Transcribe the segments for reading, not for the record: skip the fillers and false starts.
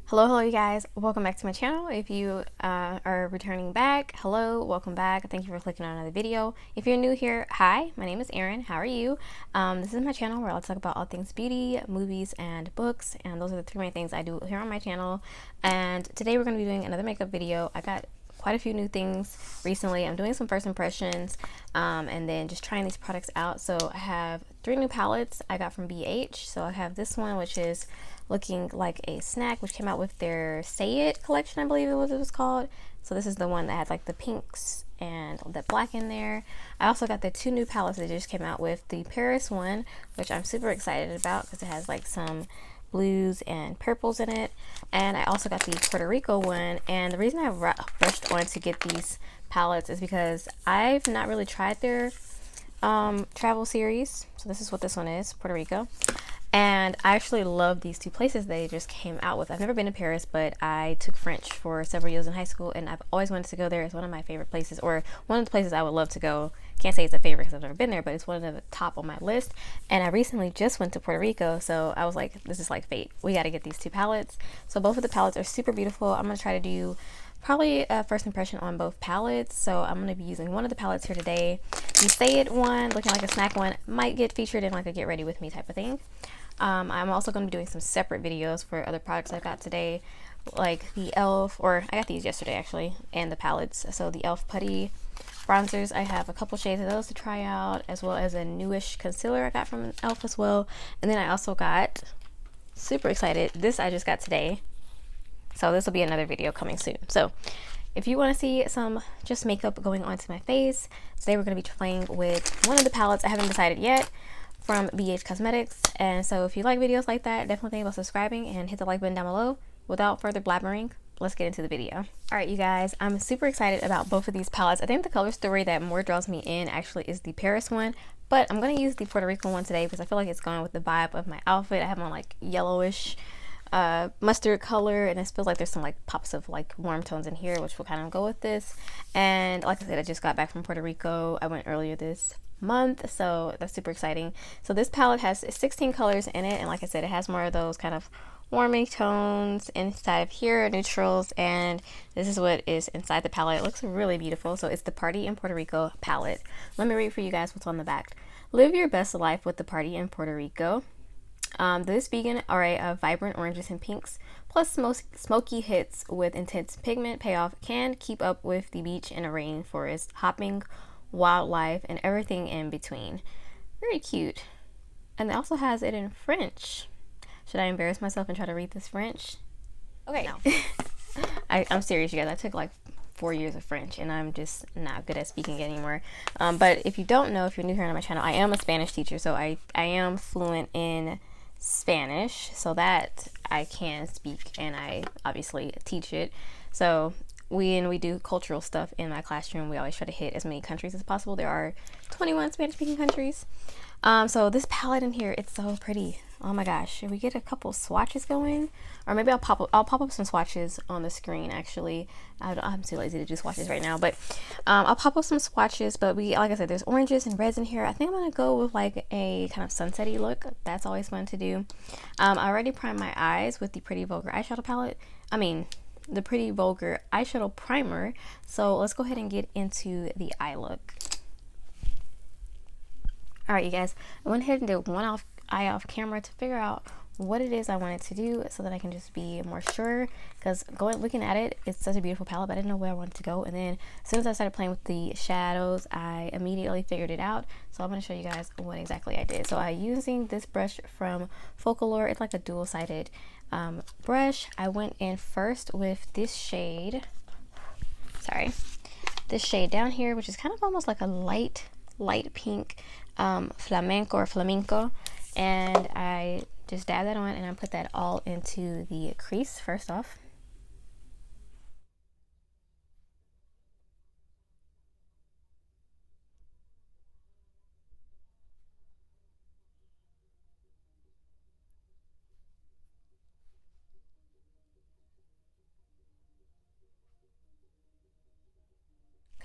Hello, you guys. Welcome back to my channel. If you are returning back, hello, welcome back. Thank you for clicking on another video. If you're new here, hi, my name is Erin. How are you? This is my channel where I'll talk about all things beauty, movies, and books. And those are the three main things I do here on my channel. And today we're going to be doing another makeup video. I got quite a few new things recently. I'm doing some first impressions and then just trying these products out. So I have three new palettes I got from BH. So I have this one, which is looking like a snack, which came out with their Say It collection, I believe it was called. So this is the one that had like the pinks and the black in there. I also got the two new palettes that just came out with, the Paris one, which I'm super excited about because it has like some blues and purples in it. And I also got the Puerto Rico one, and the reason I rushed on to get these palettes is because I've not really tried their travel series. So this is what this one is, Puerto Rico. And I actually love these two places they just came out with. I've never been to Paris, but I took French for several years in high school, and I've always wanted to go there. It's one of my favorite places, or one of the places I would love to go. Can't say it's a favorite because I've never been there, but it's one of the top on my list. And I recently just went to Puerto Rico, so I was like, this is like fate. We got to get these two palettes. So both of the palettes are super beautiful. I'm going to try to do probably a first impression on both palettes. So I'm going to be using one of the palettes here today. The Say It one, looking like a snack one, might get featured in like a get ready with me type of thing. I'm also going to be doing some separate videos for other products I got today, like the e.l.f., or I got these yesterday actually, and the palettes. So the e.l.f. putty bronzers, I have a couple shades of those to try out, as well as a newish concealer I got from e.l.f. as well. And then I also got, super excited, this I just got today. So this will be another video coming soon. So if you want to see some just makeup going onto my face, today we're going to be playing with one of the palettes. I haven't decided yet, from BH Cosmetics. And so if you like videos like that, definitely think about subscribing and hit the like button down below. Without further blabbering, let's get into the video. Alright, you guys, I'm super excited about both of these palettes. I think the color story that more draws me in actually is the Paris one, but I'm going to use the Puerto Rico one today because I feel like it's going with the vibe of my outfit. I have on like yellowish mustard color, and it feels like there's some like pops of like warm tones in here, which will kind of go with this. And like I said, I just got back from Puerto Rico. I went earlier this month, so that's super exciting. So this palette has 16 colors in it, and like I said, it has more of those kind of warming tones inside of here, neutrals, and this is what is inside the palette. It looks really beautiful. So it's the Party in Puerto Rico palette. Let me read for you guys what's on the back. Live your best life with the Party in Puerto Rico. This vegan array of vibrant oranges and pinks, plus smoky hits with intense pigment payoff, can keep up with the beach and a rainforest, hopping, wildlife, and everything in between. Very cute. And it also has it in French. Should I embarrass myself and try to read this French? Okay. No. I'm serious, you guys. I took like 4 years of French, and I'm just not good at speaking anymore. But if you don't know, if you're new here on my channel, I am a Spanish teacher, so I am fluent in Spanish, so that I can speak, and I obviously teach it. So when we do cultural stuff in my classroom, we always try to hit as many countries as possible. There are 21 Spanish speaking countries. So this palette in here, it's so pretty. Oh my gosh, should we get a couple swatches going? Or maybe I'll pop up some swatches on the screen actually. I'm too lazy to do swatches right now, but I'll pop up some swatches. But like I said, there's oranges and reds in here. I think I'm gonna go with like a kind of sunsetty look. That's always fun to do. I already primed my eyes with the Pretty Vulgar eyeshadow palette. The Pretty Vulgar eyeshadow primer. So let's go ahead and get into the eye look. Alright, you guys, I went ahead and did one eye off camera to figure out what it is I wanted to do so that I can just be more sure, because looking at it, it's such a beautiful palette, but I didn't know where I wanted to go. And then as soon as I started playing with the shadows, I immediately figured it out. So I'm going to show you guys what exactly I did. So I'm using this brush from Folklore. It's like a dual-sided brush. I went in first with this shade, this shade down here, which is kind of almost like a light pink flamenco, and I just dab that on, and I put that all into the crease first off.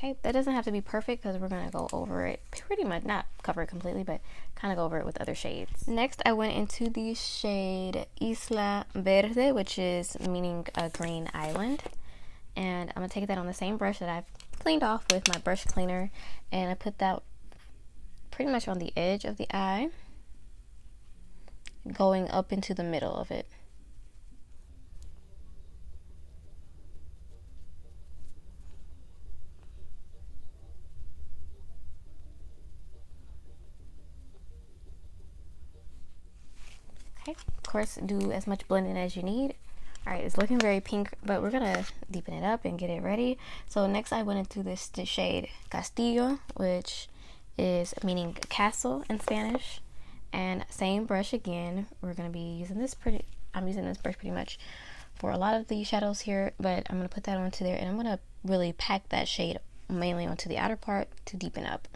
Okay, that doesn't have to be perfect because we're going to go over it pretty much, not cover it completely, but kind of go over it with other shades. Next, I went into the shade Isla Verde, which is meaning a green island. And I'm going to take that on the same brush that I've cleaned off with my brush cleaner. And I put that pretty much on the edge of the eye, going up into the middle of it. Okay, of course, do as much blending as you need. All right, it's looking very pink, but we're gonna deepen it up and get it ready. So next I went into this shade Castillo, which is meaning castle in Spanish. And same brush again, we're gonna be using this I'm using this brush pretty much for a lot of the shadows here, but I'm gonna put that onto there and I'm gonna really pack that shade mainly onto the outer part to deepen up.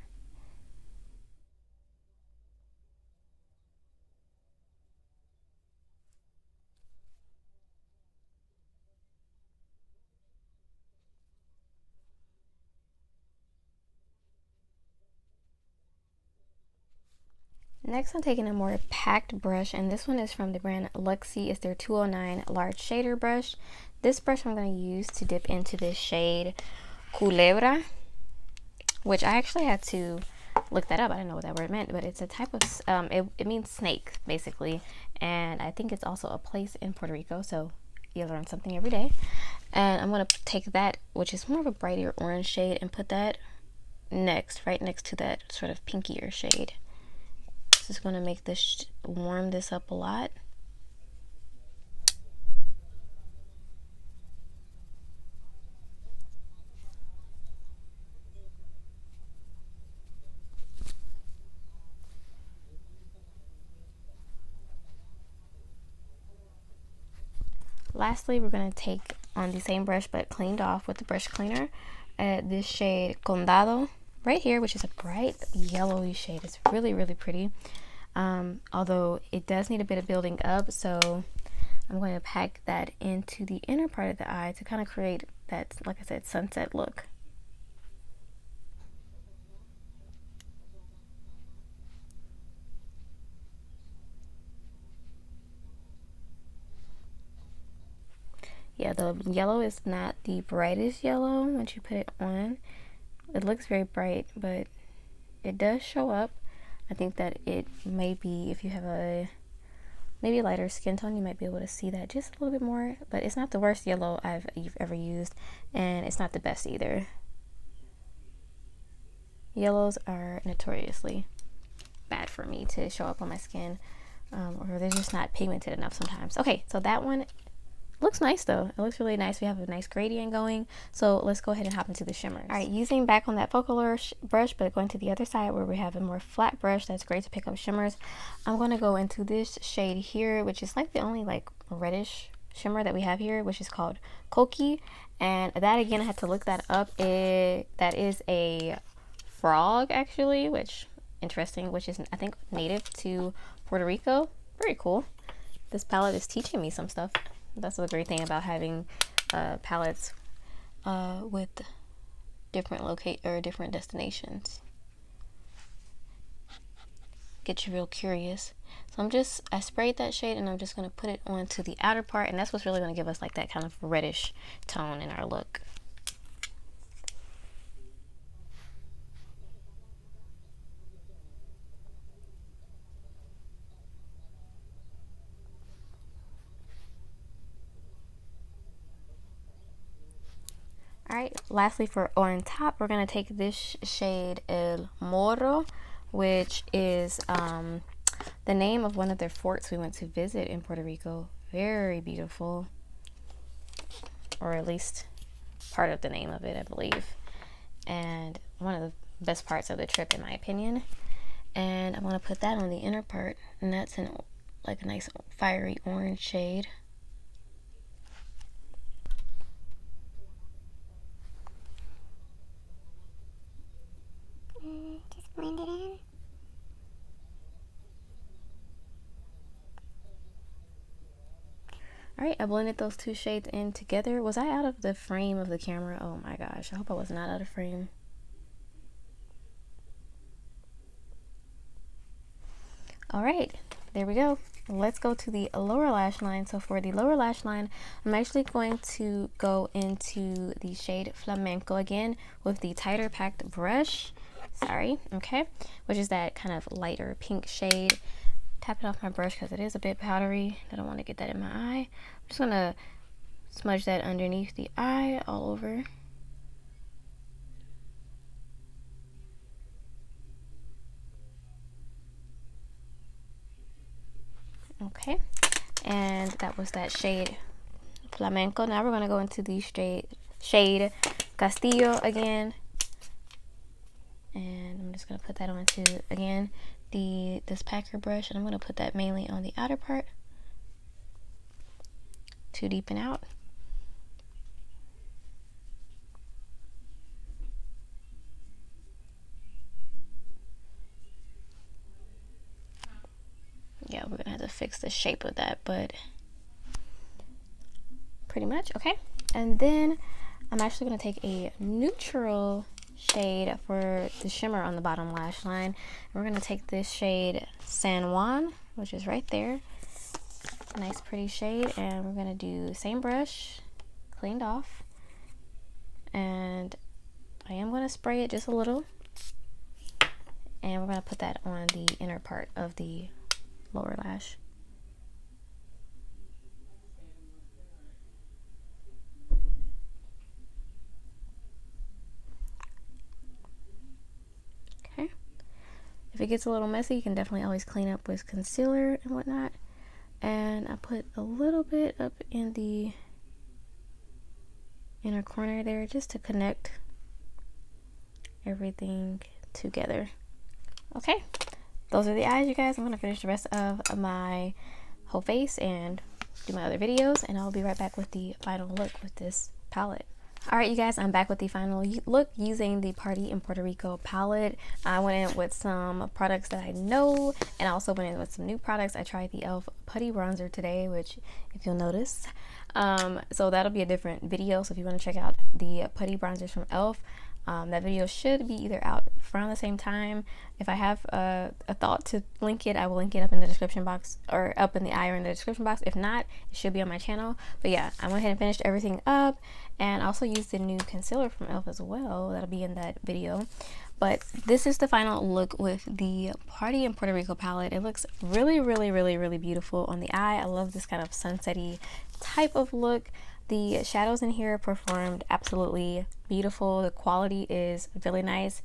Next, I'm taking a more packed brush, and this one is from the brand Luxie. It's their 209 large shader brush. This brush I'm going to use to dip into this shade Culebra, which I actually had to look that up. I didn't know what that word meant, but it's a type of, it means snake, basically. And I think it's also a place in Puerto Rico, so you learn something every day. And I'm going to take that, which is more of a brighter orange shade, and put that right next to that sort of pinkier shade. This is going to make this warm this up a lot. Lastly, we're going to take on the same brush but cleaned off with the brush cleaner this shade Condado right here, which is a bright yellowy shade. It's really, really pretty. Although it does need a bit of building up, so I'm going to pack that into the inner part of the eye to kind of create that, like I said, sunset look. Yeah, the yellow is not the brightest yellow once you put it on. It looks very bright, but it does show up. I think that it may be, if you have a maybe lighter skin tone, you might be able to see that just a little bit more, but it's not the worst yellow you've ever used, and it's not the best either. Yellows are notoriously bad for me to show up on my skin, or they're just not pigmented enough sometimes. Okay, so that one looks nice though. It looks really nice. We have a nice gradient going. So let's go ahead and hop into the shimmers. All right, using back on that focal brush, but going to the other side where we have a more flat brush that's great to pick up shimmers. I'm going to go into this shade here, which is like the only like reddish shimmer that we have here, which is called Koki. And that again, I had to look that up. That is a frog actually, which interesting, which is I think native to Puerto Rico. Very cool. This palette is teaching me some stuff. That's the great thing about having palettes with different destinations. Get you real curious. So I sprayed that shade and I'm just going to put it onto the outer part, and that's what's really going to give us like that kind of reddish tone in our look. Alright, lastly for on top, we're going to take this shade El Morro, which is the name of one of their forts we went to visit in Puerto Rico. Very beautiful, or at least part of the name of it, I believe. And one of the best parts of the trip, in my opinion. And I'm going to put that on the inner part, and that's in like a nice fiery orange shade. Just blend it in. Alright, I blended those two shades in together. Was I out of the frame of the camera? Oh my gosh, I hope I was not out of frame. All right, there we go. Let's go to the lower lash line. So for the lower lash line, I'm actually going to go into the shade Flamenco again with the tighter packed brush. Sorry, okay, which is that kind of lighter pink shade. Tap it off my brush because it is a bit powdery. I don't want to get that in my eye. I'm just gonna smudge that underneath the eye all over. Okay, and that was that shade Flamenco. Now we're gonna go into the shade Castillo again, and I'm just gonna put that onto again this packer brush, and I'm gonna put that mainly on the outer part to deepen out. Yeah, we're gonna have to fix the shape of that, but pretty much okay. And then I'm actually gonna take a neutral shade for the shimmer on the bottom lash line. We're gonna take this shade San Juan, which is right there. Nice pretty shade, and we're gonna do the same brush, cleaned off, and I am gonna spray it just a little, and we're gonna put that on the inner part of the lower lash. Okay. If it gets a little messy, you can definitely always clean up with concealer and whatnot. And I put a little bit up in the inner corner there just to connect everything together. Okay, those are the eyes, you guys. I'm gonna finish the rest of my whole face and do my other videos, and I'll be right back with the final look with this palette. All right, you guys, I'm back with the final look using the Party in Puerto Rico palette. I went in with some products that I know, and I also went in with some new products. I tried the e.l.f. Putty Bronzer today, which, if you'll notice, so that'll be a different video. So if you want to check out the Putty Bronzers from e.l.f., that video should be either out around the same time. If I have a thought to link it, I will link it up in the description box, or up in the eye or in the description box. If not, it should be on my channel. But yeah, I went ahead and finished everything up, and I also used the new concealer from e.l.f. as well. That'll be in that video. But this is the final look with the Party in Puerto Rico palette. It looks really, really, really, really beautiful on the eye. I love this kind of sunsetty type of look. The shadows in here performed absolutely beautiful. The quality is really nice.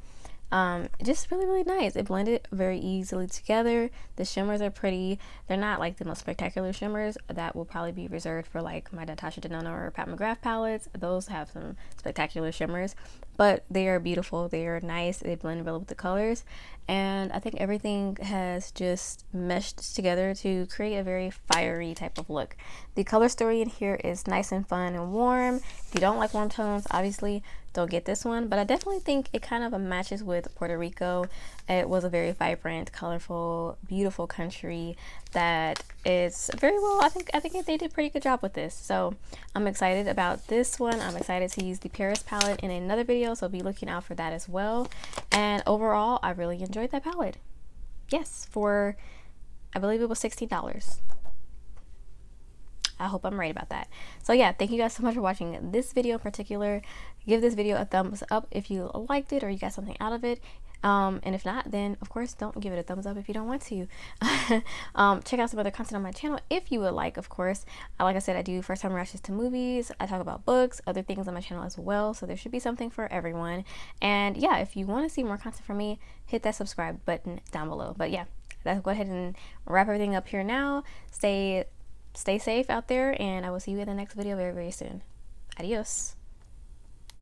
Just really, really nice. It blended very easily together. The shimmers are pretty. They're not like the most spectacular shimmers. That will probably be reserved for like my Natasha Denona or Pat McGrath palettes. Those have some spectacular shimmers, but they are beautiful. They are nice. They blend well with the colors, and I think everything has just meshed together to create a very fiery type of look. The color story in here is nice and fun and warm. If you don't like warm tones, obviously don't get this one, but I definitely think it kind of matches with Puerto Rico. It was a very vibrant, colorful, beautiful country that is very well, I think they did a pretty good job with this. So I'm excited about this one. I'm excited to use the Paris palette in another video, so be looking out for that as well. And overall, I really enjoyed that palette. Yes, for, I believe it was $16. I hope I'm right about that. So yeah, thank you guys so much for watching this video in particular. Give this video a thumbs up if you liked it or you got something out of it. And if not, then of course don't give it a thumbs up if you don't want to. Check out some other content on my channel if you would like, of course. Like I said, I do first time reactions to movies. I talk about books, other things on my channel as well. So there should be something for everyone. And yeah, if you want to see more content from me, hit that subscribe button down below. But yeah, let's go ahead and wrap everything up here now. Stay safe out there, and I will see you in the next video very, very soon. Adios.